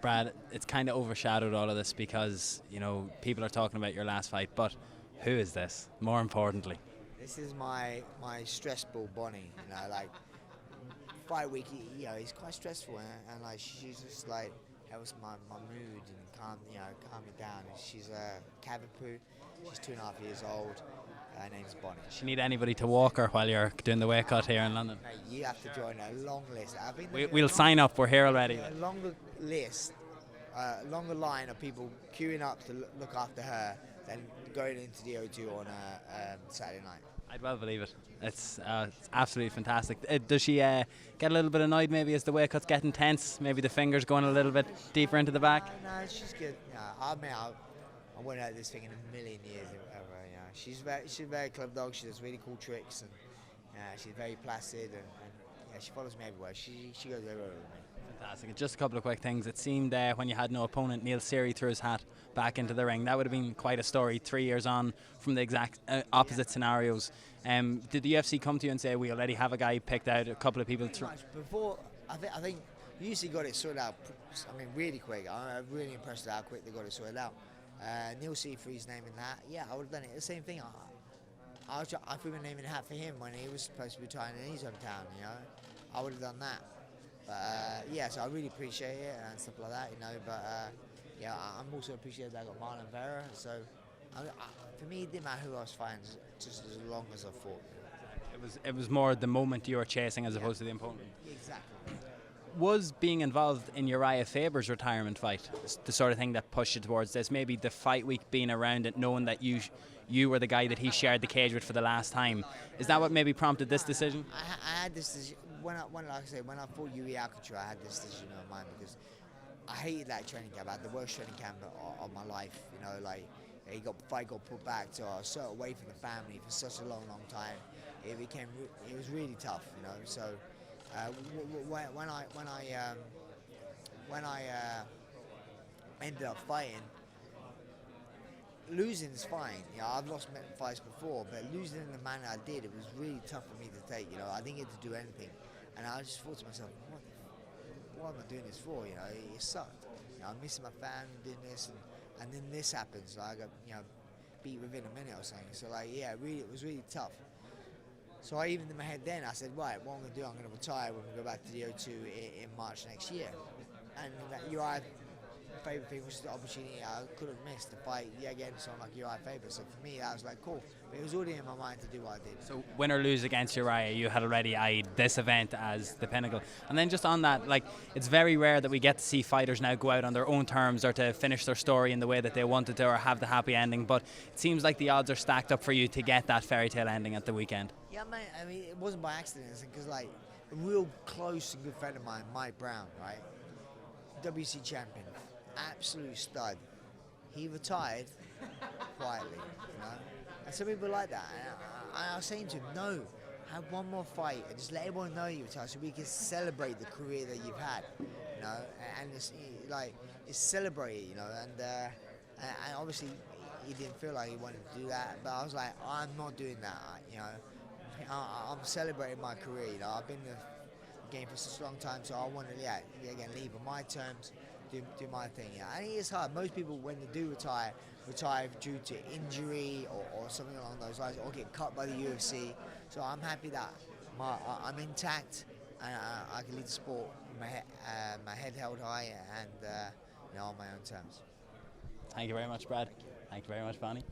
Brad, it's kind of overshadowed all of this because, people are talking about your last fight, but who is this, more importantly? This is my stress ball Bonnie. Like fight week. It's quite stressful, and like she's just like helps my mood and calm me down. And she's a Cavapoo. She's 2.5 years old. Her name's Bonnie. Does she need anybody to walk her while you're doing the weight cut here in London? Mate, you have to join a long list. I think We'll sign up. We're here already. a longer list, longer line of people queuing up to look after her than going into the O2 on a Saturday night. I'd well believe it. It's absolutely fantastic. Does she get a little bit annoyed maybe as the weight cut's getting tense? Maybe the fingers going a little bit deeper into the back? No, she's good. I wouldn't have this thing in a million years ever. She's a very clever dog. She does really cool tricks, and she's very placid, and she follows me everywhere. She goes everywhere with me. Fantastic. Just a couple of quick things. It seemed when you had no opponent, Neil Seary threw his hat back into the ring. That would have been quite a story 3 years on from the exact opposite scenarios. Did the UFC come to you and say, we already have a guy picked out, a couple of people? Before, I think UFC got it sorted out, really quick. I'm really impressed with how quick they got it sorted out. Neil Seafood's name in that, I would have done it. The same thing. I threw my name in the hat for him when he was supposed to be retiring in his hometown. I would have done that. But so I really appreciate it and stuff like that. But I'm also appreciative that I got Marlon Vera. So for me, it didn't matter who I was fighting, just as long as I fought. It was more the moment you were chasing as opposed to the opponent. Exactly. Was being involved in Uriah Faber's retirement fight the sort of thing that pushed you towards this? Maybe the fight week being around it, knowing that you were the guy that he shared the cage with for the last time. Is that what maybe prompted this decision? I had this decision when I fought Yuri Alcantara. I had this decision in mind because I hated that training camp. I had the worst training camp of my life. Fight got put back, so I was so away from the family for such a long time. It was really tough. So. When I ended up fighting, losing is fine. I've lost fights before, but losing in the manner I did, it was really tough for me to take. I didn't get to do anything, and I just thought to myself, what am I doing this for? It sucked. I'm missing my family doing this, and then this happens. I got beat within a minute or something. So it was really tough. So I even in my head then, I said, right, what I'm going to do, I'm going to retire when we go back to the O2 in March next year. And Uriah Faber thing was the opportunity I could have missed to fight again someone like Uriah Faber. So for me, that was like, cool. But it was already in my mind to do what I did. So win or lose against Uriah, you had already eyed this event as the pinnacle. And then just on that, it's very rare that we get to see fighters now go out on their own terms or to finish their story in the way that they wanted to or have the happy ending. But it seems like the odds are stacked up for you to get that fairy tale ending at the weekend. Yeah, mate, it wasn't by accident, because a real close and good friend of mine, Mike Brown, right? WC champion, absolute stud. He retired quietly, And some people like that. And I was saying to him, no, have one more fight and just let everyone know you retired so we can celebrate the career that you've had, And it's celebrated, and obviously he didn't feel like he wanted to do that, but I was like, I'm not doing that, I'm celebrating my career. I've been in the game for such a long time, so I want to, again, leave on my terms, do my thing. I think it's hard. Most people, when they do retire due to injury or something along those lines, or get cut by the UFC. So I'm happy that I'm intact and I can lead the sport with my head held high and on my own terms. Thank you very much, Brad. Thank you very much, Bonnie.